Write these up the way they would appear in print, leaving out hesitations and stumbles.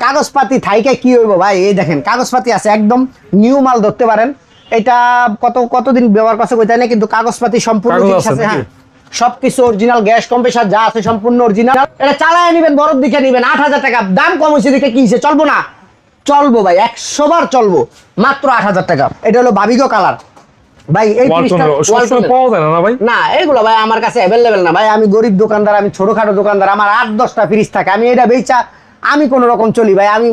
কাগজপাতি থাইকে কি হইব ভাই, এই দেখেন কাগজপাতি আছে, একদম নিউ মাল ধরতে পারেন। এটা কতদিন ব্যবহার করছে কইতে না, কিন্তু কাগজপাতি সম্পূর্ণ জিনিস আছে। হ্যাঁ, সবকিছু অরিজিনাল, গ্যাস কম্প্রেসার যা আছে সম্পূর্ণ অরিজিনাল। এটা চালায় নেবেন, বরফ দিকে নেবেন, 8,000 টাকা দাম। কম হয়েছে দিকে কিনছে, চলবো না? চলবো ভাই, 100 বার চলবো, মাত্র 8,000 টাকা। এটা হলো বাবিগো কালার ভাই। এই পাওয়া যায় না ভাই? না, এগুলো ভাই আমার কাছে অ্যাভেলেবেল না ভাই। আমি গরিব দোকানদার, আমি ছোটখাটো দোকানদার, আমার 8-10টা ফ্রিজ থাকে। আমি এটা বেচা আমি কোন রকম চলি ভাই। আমি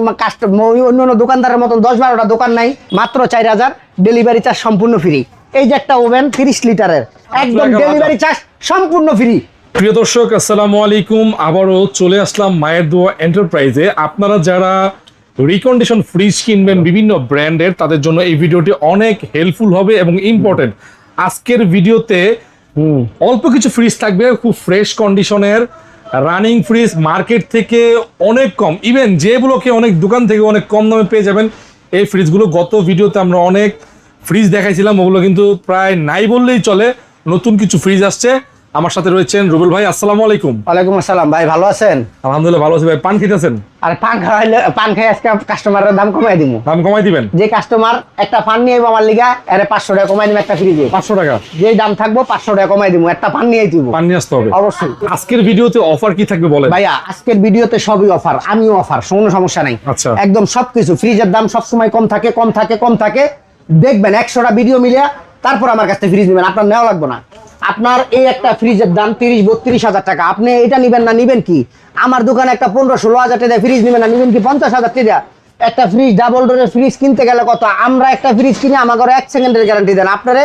অন্য দোকানদারের মতন 10-12টা দোকান নাই। মাত্র 4,000, ডেলিভারি চার্জ সম্পূর্ণ ফ্রি। এই যে একটা ওভেন 30 লিটারের, একদম ডেলিভারি চার্জ সম্পূর্ণ ফ্রি। প্রিয় দর্শক, আসসালামু আলাইকুম। আবারও চলে আসলাম মায়ের দোয়া এন্টারপ্রাইজে। আপনারা যারা রিকন্ডিশন ফ্রিজ কিনবেন বিভিন্ন ব্র্যান্ডের, তাদের জন্য এই ভিডিওটি অনেক হেল্পফুল হবে এবং ইম্পর্টেন্ট। আজকের ভিডিওতে অল্প কিছু ফ্রিজ থাকবে, খুব ফ্রেশ কন্ডিশনের রানিং ফ্রিজ, মার্কেট থেকে অনেক কম, ইভেন যেগুলোকে অনেক দোকান থেকে অনেক কম দামে পেয়ে যাবেন এই ফ্রিজগুলো। গত ভিডিওতে আমরা অনেক ফ্রিজ দেখাইছিলাম, ওগুলো কিন্তু প্রায় নাই বললেই চলে। নতুন কিছু ফ্রিজ আসছে। আমার সাথে রয়েছেন রুবেল ভাই। আসসালামু আলাইকুম। ওয়ালাইকুম আসসালাম ভাই, ভালো আছেন? আলহামদুলিল্লাহ ভালো আছি ভাই। পান খেতেছেন? আরে পান খাওয়াইলে, পান খাই আজকে কাস্টমারের দাম কমাই দিব। দাম কমাই দিবেন? যে কাস্টমার একটা পান নিয়ে আইবো আমার লিগা, আরে 500 টাকা কমাই দিব একটা ফ্রিজে। 500 টাকা যেই দাম থাকবো 500 টাকা কমাই দিব, একটা পান নিয়ে দিব। পান নিয়ে আসতে হবে অবশ্যই। আজকের ভিডিওতে অফার কি থাকবে বলেন ভাইয়া? আজকের ভিডিওতে সবই অফার, আমিও অফার, কোনো সমস্যা নাই। আচ্ছা, একদম সবকিছু। ফ্রিজের দাম সবসময় কম থাকে, কম থাকে, কম থাকে। দেখবেন 100টা ভিডিও মিলিয়ে তারপর আমার কাছে ফ্রিজ নেবেন, আপনার নেওয়া লাগবে না। আপনার এই একটা ফ্রিজের দাম 30-32 হাজার টাকা, আপনি এটা নিবেন না? নিবেন কি? আমার দোকানে একটা 15-16 হাজার টাকা ফ্রিজ নিবেন না? নিবেন কি 50,000 টাকা? একটা ফ্রিজ, ডাবল ডোরের ফ্রিজ কিনতে গেলে কত? আমরা একটা ফ্রিজ কিনে আমাকে 1 সেকেন্ডের গ্যারান্টি দেন, আপনারে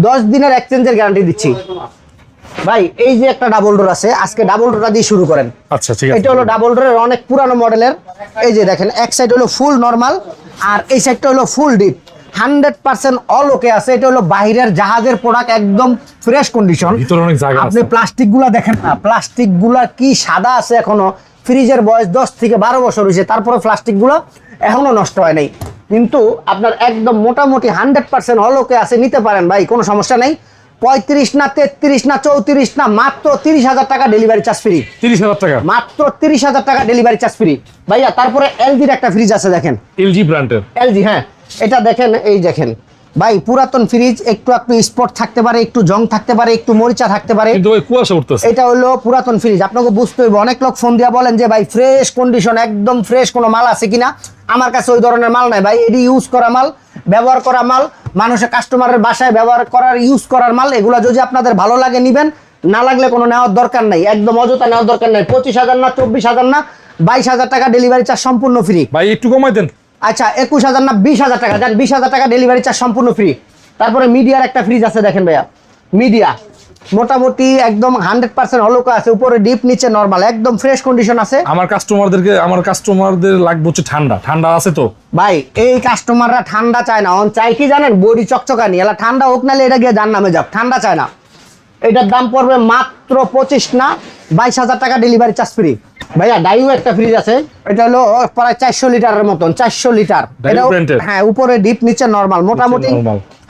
10 দিনের এক্সচেঞ্জের গ্যারান্টি দিচ্ছি ভাই। এই যে একটা ডাবল ডোর আছে, আজকে ডাবল ডোরটা দিয়ে শুরু করেন। আচ্ছা ঠিক আছে। এটা হলো ডাবল ডোরের অনেক পুরানো মডেলের। এই যে দেখেন, এক সাইড হলো ফুল নরমাল আর এই সাইডটা হলো ফুল ডিপ। 100% অল ওকে আছে। এটা হলো বাইরের জাহাজের প্রোডাক্ট, একদম ফ্রেশ কন্ডিশন। ভিতরে অনেক জায়গা আছে। আপনি প্লাস্টিক গুলা দেখেন না, প্লাস্টিক গুলা কি সাদা আছে এখনো। ফ্রিজের বয়স 10 থেকে 12 বছর হয়েছে, তারপরে প্লাস্টিক গুলো এখনো নষ্ট হয় নাই। কিন্তু আপনার একদম মোটামুটি 100% অল ওকে আছে, নিতে পারেন ভাই, কোনো সমস্যা নাই। 35 না 33 না 34 না, মাত্র 30,000 টাকা ডেলিভারি চার্জ ফ্রি। 30,000 টাকা? মাত্র 30,000 টাকা ডেলিভারি চার্জ ফ্রি ভাইয়া। তারপরে এলজির একটা ফ্রিজ আছে দেখেন, এলজি ব্র্যান্ডের। এলজি, হ্যাঁ, এটা দেখেন, এই দেখেন ভাই, পুরাতন ফ্রিজ, একটু স্পট থাকতে পারে, একটু জং থাকতে পারে, একটু মরিচা থাকতে পারে, কিন্তু ওই কুয়াশা উঠতেছে। এটা হলো পুরাতন ফ্রিজ, আপনাকে বুঝতে হইব। অনেক লোক ফোন দিয়া বলেন যে ভাই ফ্রেশ কন্ডিশন, একদম ফ্রেশ কোনো মাল আছে কিনা। আমার কাছে ওই ধরনের মাল নাই ভাই। এটি ইউজ করা মাল, ব্যবহার করা মাল, মানুষের কাস্টমারের বাসায় ব্যবহার করার, ইউজ করার মাল। এগুলো যদি আপনাদের ভালো লাগে নিবেন, না লাগলে কোনো নেওয়ার দরকার নাই, একদম অযথা নেওয়ার দরকার নাই। 25,000 না 24,000 না 22,000 টাকা ডেলিভারি চার্জ সম্পূর্ণ ফ্রি ভাই। একটু কমাই দেন। আচ্ছা, 21,000 না 20,000 টাকা দেন, 20,000 টাকা ডেলিভারি চার্জ সম্পূর্ণ ফ্রি। তারপরে মিডিয়ার একটা ফ্রিজ আছে দেখেন ভাইয়া, মিডিয়া মোটামুটি একদম 100% হলুকা আছে, উপরে ডিপ, নিচে নরমাল, একদম ফ্রেশ কন্ডিশন আছে। আমার কাস্টমারদের লাগবে হচ্ছে ঠান্ডা। ঠান্ডা আছে তো ভাই? এই কাস্টমাররা ঠান্ডা চায় না, চাই কি জানেন? বডি চকচকানি। এলা ঠান্ডা হোক, নালে এটা গিয়ে যার নামে যাক, ঠান্ডা চায় না। এটার দাম পড়বে মাত্র 25 না 22,000 টাকা ডেলিভারি চার্জ ফ্রি ভাইয়া। ডাইও একটা ফ্রিজ আছে, এটা হলো প্রায় 400 লিটারের মতন, 400 লিটার। এটা হ্যাঁ, উপরে ডিপ, নিচে নরমাল, মোটামুটি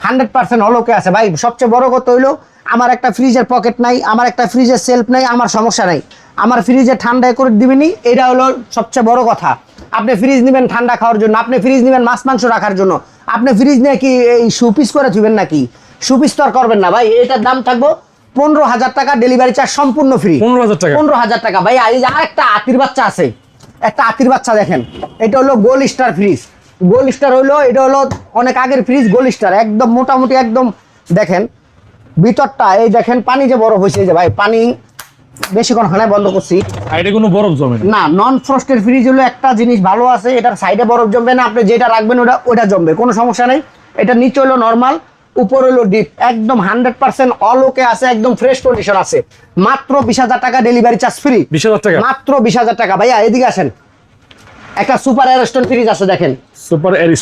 100% হলকে আছে ভাই। সবচেয়ে বড় কথা হইলো, আমার একটা ফ্রিজের পকেট নাই, আমার একটা ফ্রিজের সেলফ নাই, আমার সমস্যা নাই। আমার ফ্রিজে ঠান্ডায় করে দিবেনি, এটা হলো সবচেয়ে বড় কথা। আপনি ফ্রিজ নেবেন ঠান্ডা খাওয়ার জন্য, আপনি ফ্রিজ নেবেন মাছ মাংস রাখার জন্য, আপনি ফ্রিজ নিয়ে কি এই সুপিস করে থুবেন নাকি? সুপিস তো আর করবেন না ভাই। এটার দাম থাকবো 15,000 টাকা ডেলিভারি চার্জ সম্পূর্ণ ফ্রি। 15,000 টাকা? 15,000 টাকা ভাই। আর একটা আতির বাচ্চা আছে, একটা আতির বাচ্চা দেখেন, এটা হলো gold star fridge. Gold star হইলো, এটা হলো অনেক আগের ফ্রিজ, গোল্ড স্টার, একদম মোটামুটি একদম দেখেন ভিতরটা। এই দেখেন পানি যে বরফ হয়েছে, যে ভাই পানি বেশিক্ষণ খানায় বন্ধ করছি, সাইডে কোনো বরফ জমে না। নন ফ্রস্টের ফ্রিজ হলো একটা জিনিস ভালো আছে, এটার সাইডে বরফ জমবে না, আপনি যেটা রাখবেন ওটা জমবে, কোনো সমস্যা নেই। এটা নিচে হলো নরমাল, উপর হলো ডিপ, একদম 100% অল ওকে আছে, একদম ফ্রেশ কন্ডিশন আছে। মাত্র 20,000 টাকা ডেলিভারি চার্জ ফ্রি। 20,000 টাকা? মাত্র 20,000 টাকা ভাইয়া। এদিকে আসেন, একটা সুপার এয়ারস্টোন ফ্রিজ আছে দেখেন,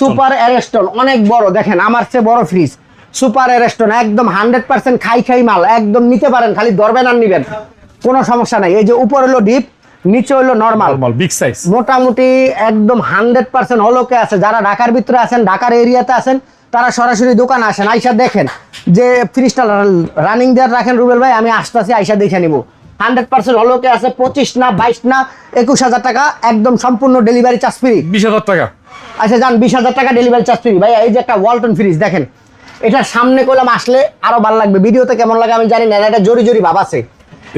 সুপার এয়ারস্টোন, অনেক বড়, দেখেন আমার চেয়ে বড় ফ্রিজ। সুপার এয়ারস্টোন একদম 100% খাই মাল, একদম নিতে পারেন, খালি ধরবেন আর নিবেন, কোনো সমস্যা নাই। এই যে উপর হলো ডিপ, নিচে হলো নরমাল, বিগ সাইজ, মোটামুটি একদম 100% হলকে আছে। যারা ঢাকার ভিতরে আছেন, ঢাকার এরিয়াতে আছেন, তারা সরাসরি দোকানে আসেন, আইসা দেখেন যে ফ্রিজটা রানিং দেওয়ার রাখেন রুবেল ভাই, আমি আসতেছি, আইসা দেখে নিব। 100% হলোকে আছে, 25 না 22 না 21,000 টাকা একদম সম্পূর্ণ ডেলিভারি চার্জ ফ্রি। 20,000 টাকা। আচ্ছা যান 20,000 টাকা ডেলিভারি চার্জ ফ্রি। ভাই এই যে একটা ওয়ালটন ফ্রিজ দেখেন, এটার সামনে করলাম আসলে আরো ভালো লাগবে, ভিডিওতে কেমন লাগে আমি জানি না, এটা জরি জরি ভাব আছে,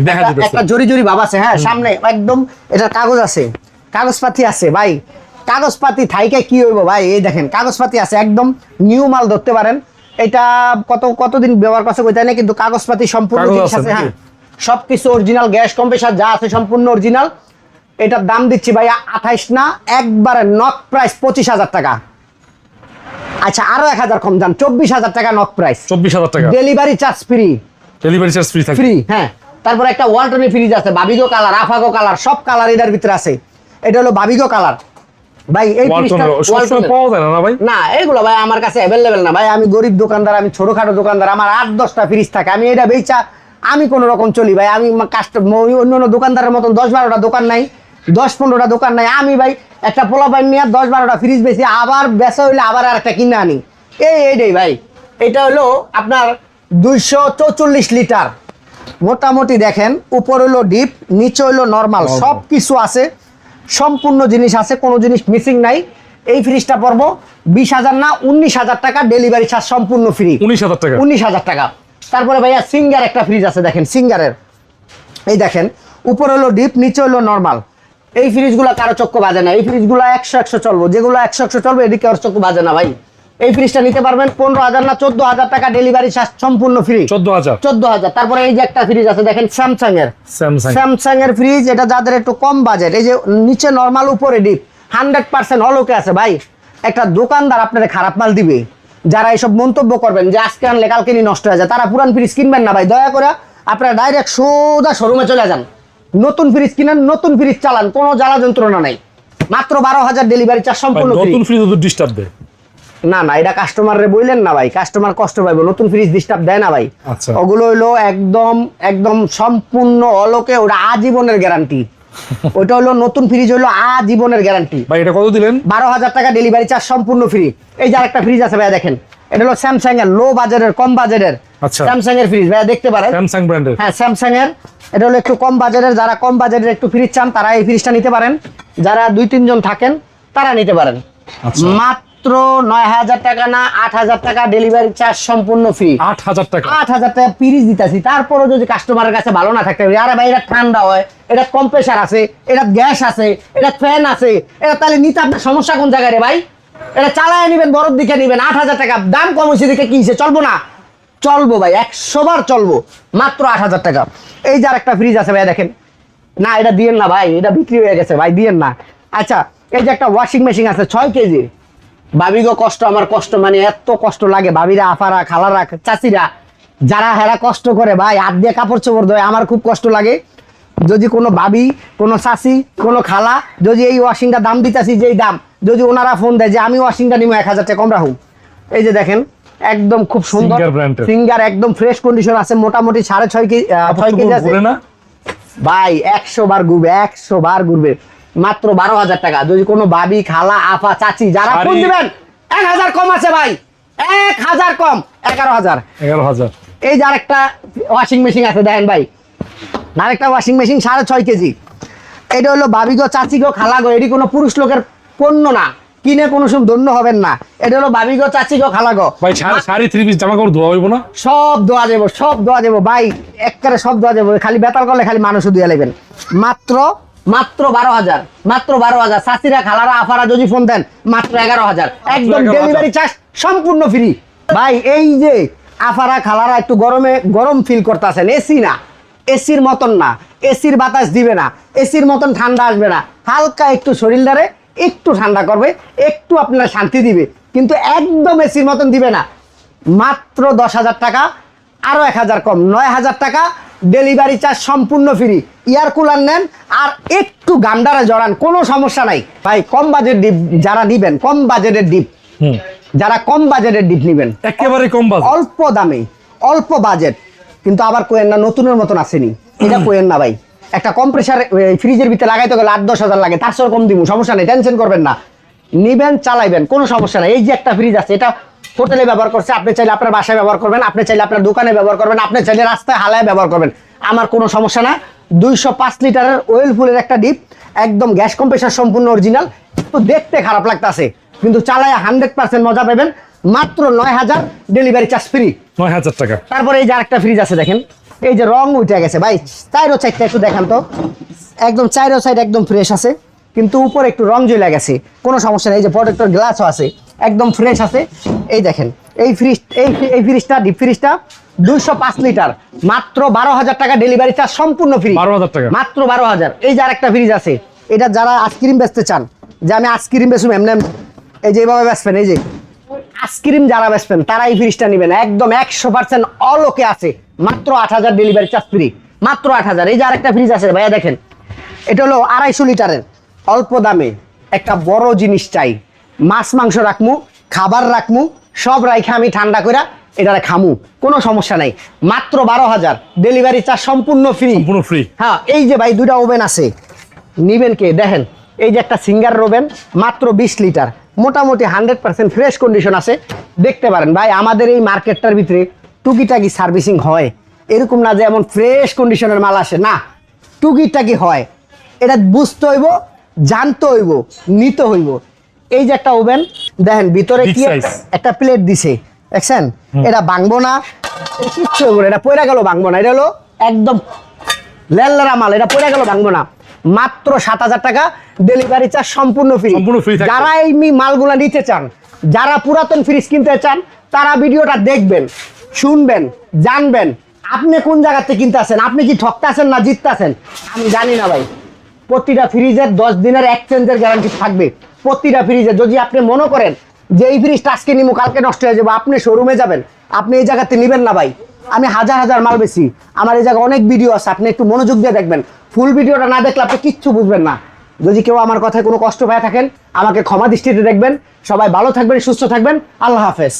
দেখা যাবে একটা জরি জরি ভাব আছে। হ্যাঁ সামনে একদম এটার কাগজ আছে, কাগজপাতি আছে ভাই, কাগজপাতি থাইকে কি হইব ভাই, এই দেখেন কাগজপাতি আছে, একদম নিউ মাল ধরতে পারেন। এটা কতদিন ব্যবহার করছে কইতে না, কিন্তু কাগজপাতি সম্পূর্ণ জিনিস আছে। হ্যাঁ সবকিছু অরিজিনাল, গ্যাস কম্প্রেসার যা আছে সম্পূর্ণ অরিজিনাল। এটার দাম দিচ্ছি ভাই 28 না, একবারে নক প্রাইস 25,000 টাকা। আচ্ছা আরো 1000 কম দাম, 24,000 টাকা নক প্রাইস। 24,000 টাকা delivery charge free. Delivery charge free থাকে। ফ্রি হ্যাঁ। তারপর একটা ওয়ালটনের ফ্রিজ আছে, বাবিগো কালার, আফাগো কালার, সব কালার এটার ভিতরে আছে। এটা হলো বাবিগো কালার ভাই। এই ফ্রিজটা ওয়ালটনের পাওয়া যায় না ভাই? না এগুলো ভাই আমার কাছে অ্যাভেলেবেল না ভাই, আমি গরিব দোকানদার, আমি ছোটখাটো দোকানদার, আমার 8-10টা ফ্রিজ থাকে, আমি এটা বেচা আমি কোন রকম চলি ভাই। আমি অন্য দোকানদারের মতন 10-12টা দোকান নাই, 10-15টা দোকান নাই। আমি ভাই একটা পোলাপাইন নিয়ে 10-12টা ফ্রিজ বেশি, আবার বেচা হইলে আবার আর একটা কিনে আনি, এইটাই ভাই। এটা হলো আপনার 244 লিটার মোটামুটি। দেখেন উপর হলো ডিপ, নিচে হলো নর্মাল, সব কিছু আছে, সম্পূর্ণ জিনিস আছে, কোনো জিনিস মিসিং নাই। এই ফ্রিজটা পড়বো 20,000 না 19,000 টাকা, ডেলিভারি চার্জ সম্পূর্ণ ফ্রি। 19,000 টাকা। 19,000 টাকা। তারপরে ভাইয়া সিঙ্গার একটা ফ্রিজ আছে, দেখেন সিঙ্গারের, এই দেখেন উপর হলো ডিপ, নিচে হলো নর্মাল। এই ফ্রিজগুলো কারো চক্ষু বাজে না, এই ফ্রিজগুলো 100 চলবো, যেগুলো 100 চলবে এদিকে আর চক্ষু বাজে না ভাই। এই ফ্রিজটা নিতে পারবেন 15,000 না 14,000 টাকা, ডেলিভারি চার্জ সম্পূর্ণ ফ্রি। 14,000। তারপরে এই যে একটা ফ্রিজ আছে দেখেন স্যামসাং এর ফ্রিজ, এটা যাদের একটু কম বাজেট, এই যে নিচে নরমাল উপরে ডিপ, 100% হলোকে আছে ভাই। একটা দোকানদার আপনাদের খারাপ মাল দিবে, যারা এইসব মন্তব্য করবেন যে আজকে আনলে কালকে নষ্ট হয়ে যায়, তারা পুরান ফ্রিজ কিনবেন না ভাই, দয়া করে আপনারা ডাইরেক্ট সোজা শোরুমে চলে যান, নতুন ফ্রিজ কিনেন, নতুন ফ্রিজ চালান, কোনো জ্বালা যন্ত্রণা নাই, মাত্র 12,000 ডেলিভারি চার্জ সম্পূর্ণ ফ্রি। নতুন ফ্রিজ তো ডিস্টার্ব দেয় না না, এটা কাস্টমাররে বললেন না ভাই, কাস্টমার কষ্ট পাইবো, নতুন ফ্রিজ ডিস্টার্ব দেয় না ভাই। আচ্ছা ওগুলো হলো একদম একদম সম্পূর্ণ অলোকে, ওটা আজীবনের গ্যারান্টি। ওটা হলো নতুন ফ্রিজ হলো আজীবনের গ্যারান্টি ভাই। এটা কত দিলেন? 12,000 টাকা, ডেলিভারি চার্জ সম্পূর্ণ ফ্রি। এই যে আরেকটা ফ্রিজ আছে ভাই দেখেন, এটা হলো স্যামসাং এর, লো বাজেটের, কম বাজেটের স্যামসাং এর ফ্রিজ ভাই, দেখতে পারেন স্যামসাং ব্র্যান্ডের। হ্যাঁ স্যামসাং এর, এটা হলো একটু কম বাজেটের, যারা কম বাজেটের একটু ফ্রিজ চান তারা এই ফ্রিজটা নিতে পারেন, যারা 2-3 জন থাকেন তারা নিতে পারেন। মাত্র 9,000 টাকা না 8,000 টাকা, ডেলিভারি চার্জ সম্পূর্ণ ফ্রি। 8,000 টাকা। 8,000 টাকা ফ্রিজ দিতেছি, তারপরও যদি কাস্টমারের কাছে ভালো না থাকতে, আরে ভাই এটা ঠান্ডা হয়, এটা কম্প্রেসার আছে, এটা গ্যাস আছে, এটা ফ্যান আছে, এটা তাহলে নিতে আপনার সমস্যা কোন জায়গায় রে ভাই? এটা চালায় নিবেন, বরফ দিকে নিবেন, 8,000 টাকা দাম কম হয়েছে দিকে কিনছে, চলবো না? চলবো ভাই, 100 বার চলবো, মাত্র 8,000 টাকা। এই যে আরেকটা ফ্রিজ আছে ভাই দেখেন, না এটা দিয়েন না ভাই, এটা বিক্রি হয়ে গেছে ভাই, দিয়েন না। আচ্ছা এই যে একটা ওয়াশিং মেশিন আছে 6 কেজি, ভাবিগো কষ্ট, আমার কষ্ট মানে এত কষ্ট লাগে, ভাবিরা, আফারা, খালারা, চাচিরা, যারা হেরা কষ্ট করে ভাই, হাত দিয়ে কাপড় চোপড় ধোয়, আমার খুব কষ্ট লাগে। যদি কোনো ভাবি, কোনো চাচি, কোনো খালা যদি এই ওয়াশিংটা দাম দিতেছি যেই দাম, যদি ওনারা ফোন দেয় যে আমি ওয়াশিংটা নিবো 1,000 টাকা কম রাখুন, এই যে দেখেন একদম খুব সুন্দর সিঙ্গার, একদম ফ্রেশ কন্ডিশন আছে, মোটামুটি 6.5 কেজি আছে ভাই, 100 বার ঘুরবে, 100 বার ঘুরবে, মাত্র 12,000 টাকা। যদি কোনো ভাবি, খালা, আফা, চাচি যারা ফোন দিবেন, 1,000 কম আছে ভাই, 1,000 কম, 11,000। এই যে আরেকটা ওয়াশিং মেশিন আছে দেখেন ভাই, আরেকটা ওয়াশিং মেশিন 6.5 কেজি, এটা হলো ভাবিগো, চাচিগো, খালাগো, এটি কোনো পুরুষ লোকের পণ্য না, কিনে কোনো সময় ধন্য হবেন না, এটা হলো ভাবিগো, চাচিগো, খালাগো ভাই। শাড়ি, থ্রি পিস, জামা কাপড় ধোয়া হইব না? সব ধোয়া যাবো, সব ধোয়া যাবো ভাই, একবারে সব ধোয়া যাবো, খালি বেতাল করলে খালি মানুষ ধুয়ে লাগবেন। মাত্র 12,000, মাত্র 12,000। চাচিরা, খালারা, আফারা যদি ফোন দেন মাত্র 11,000, একদম ডেলিভারি চার্জ সম্পূর্ণ ফ্রি ভাই। এই যে আফারা, খালারা একটু গরম ফিল করতেছেন, এসি না, এসির মতন না, এসির বাতাস দিবে না, এসির মতন ঠান্ডা আসবে না, হালকা একটু শরীরটারে একটু ঠান্ডা করবে, একটু আপনারা শান্তি দিবে, কিন্তু একদম এসির মতন দিবে না। মাত্র 10,000 টাকা, আরো 1,000 কম, 9,000 টাকা, ডেলিভারি চার্জ সম্পূর্ণ ফ্রি। এয়ার কুলার নেন আর একটু গান্ডারে জড়ান, কোনো সমস্যা নাই ভাই। কম বাজেট ডিপ যারা নিবেন, কম বাজেটের ডিপ, যারা কম বাজেটের ডিপ নিবেন, একেবারে কম বাজেট, অল্প দামে, অল্প বাজেট, কিন্তু আবার কোয়েন না নতুনের মতন আসেনি, এটা কোয়েন না ভাই। একটা কম্প্রেসার ফ্রিজের ভিতরে লাগাইতে গেলে 8-10,000 লাগে, তার সঙ্গে কম দিব, সমস্যা নেই, টেনশন করবেন না, নিবেন, চালাইবেন, কোনো সমস্যা নাই। এই যে একটা ফ্রিজ আছে, এটা হোটেলে ব্যবহার করছে, আপনি চাইলে আপনার বাসায় ব্যবহার করবেন, আপনি চাইলে আপনার দোকানে ব্যবহার করবেন, আপনি চাইলে রাস্তায় হালায় ব্যবহার করবেন, আমার কোনো সমস্যা না। 205 লিটারের ওয়েল ফুলের একটা ডিপ, একদম গ্যাস কম্প্রেসার সম্পূর্ণ অরিজিনাল। তো দেখতে খারাপ লাগতাছে কিন্তু চালায় 100% মজা পাবেন। মাত্র 9000 ডেলিভারি চার্জ ফ্রি। 9000 টাকা। তারপরে এই যে আরেকটা ফ্রিজ আছে দেখেন, এই যে রং উঠে গেছে ভাই, চাইরো সাইডটা একটু দেখান তো, একদম চাইরো সাইড একদম ফ্রেশ আছে, কিন্তু উপরে একটু রং জ্বলে গেছে, কোনো সমস্যা নেই। এই যে প্রোটেক্টর গ্লাসও আছে, একদম ফ্রেশ আছে। এই দেখেন এই ফ্রিজ, এই ফ্রিজটা, ডিপ ফ্রিজটা 205 লিটার, মাত্র 12000 টাকা ডেলিভারি চার্জ সম্পূর্ণ ফ্রি। 12000 টাকা মাত্র 12000। এই যে আরেকটা ফ্রিজ আছে, এটা যারা আইসক্রিম বেচতে চান, যে আমি আইসক্রিম বেচুম এমনি, এই যে এইভাবে বেচবেন, এই যে আইসক্রিম যারা বেচবেন তারা এই ফ্রিজটা নেবেন, একদম 100% অল ওকে আছে। মাত্র 8000 ডেলিভারি চার্জ ফ্রি, মাত্র 8000। এই যে আরেকটা ফ্রিজ আছে ভাইয়া দেখেন, এটা হলো 250 লিটারের, অল্প দামে একটা বড় জিনিস চাই, মাছ মাংস রাখমু, খাবার রাখমু, সব রাইখে আমি ঠান্ডা করে এটা খামু, কোনো সমস্যা নাই। মাত্র 12000 ডেলিভারি চার্জ সম্পূর্ণ ফ্রি। সম্পূর্ণ ফ্রি। হ্যাঁ, এই যে ভাই দুইটা ওভেন আছে, নিবেন কে দেখেন, এই যে একটা সিঙ্গার ওভেন, মাত্র 20 লিটার, মোটামুটি 100% ফ্রেশ কন্ডিশন আছে। দেখতে পারেন ভাই, আমাদের এই মার্কেটটার ভিতরে টুকিটাকি সার্ভিসিং হয়, এরকম না যে এমন ফ্রেশ কন্ডিশনের মাল আসে না, টুকিটাকি হয়। এটা বুঝতে হইব, জানতে হইব, নিতে হইব। এই যে একটা ওভেন দেখেন, ভিতরে Big কি size। একটা প্লেট দিছে দেখছেন, এটা ভাঙবো না, কিচ্ছু হইব না, এটা পয়রা গেল ভাঙবো না, এটা হলো একদম লেল্লারা মাল, এটা পয়রা গেল ভাঙবো না। মাত্র 7000 টাকা ডেলিভারি চার্জ সম্পূর্ণ ফ্রি। সম্পূর্ণ free থাকবে। যারা এই মালগুলা নিতে চান, যারা পুরাতন ফ্রিজ কিনতে চান, তারা ভিডিওটা দেখবেন, শুনবেন, জানবেন আপনি কোন জায়গাতে কিনতে আছেন, আপনি কি ঠকতেছেন না জিততেছেন আমি জানি না ভাই। প্রতিটা ফ্রিজের 10 দিনের এক্সচেঞ্জের গ্যারান্টি থাকবে, প্রতিটা ফ্রিজে। যদি আপনি মনে করেন যে এই ফ্রিজটা আজকে নিমু কালকে নষ্ট হয়ে যাবে, আপনি শোরুমে যাবেন, আপনি এই জায়গাতে নেবেন না ভাই। আমি হাজার হাজার মাল বেশি, আমার এই জায়গায় অনেক ভিডিও আছে, আপনি একটু মনোযোগ দিয়ে দেখবেন। ফুল ভিডিওটা না দেখলে আপনি কিচ্ছু বুঝবেন না। যদি কেউ আমার কথায় কোনো কষ্ট পেয়ে থাকেন, আমাকে ক্ষমা দৃষ্টিতে দেখবেন। সবাই ভালো থাকবেন, সুস্থ থাকবেন, আল্লাহ হাফেজ।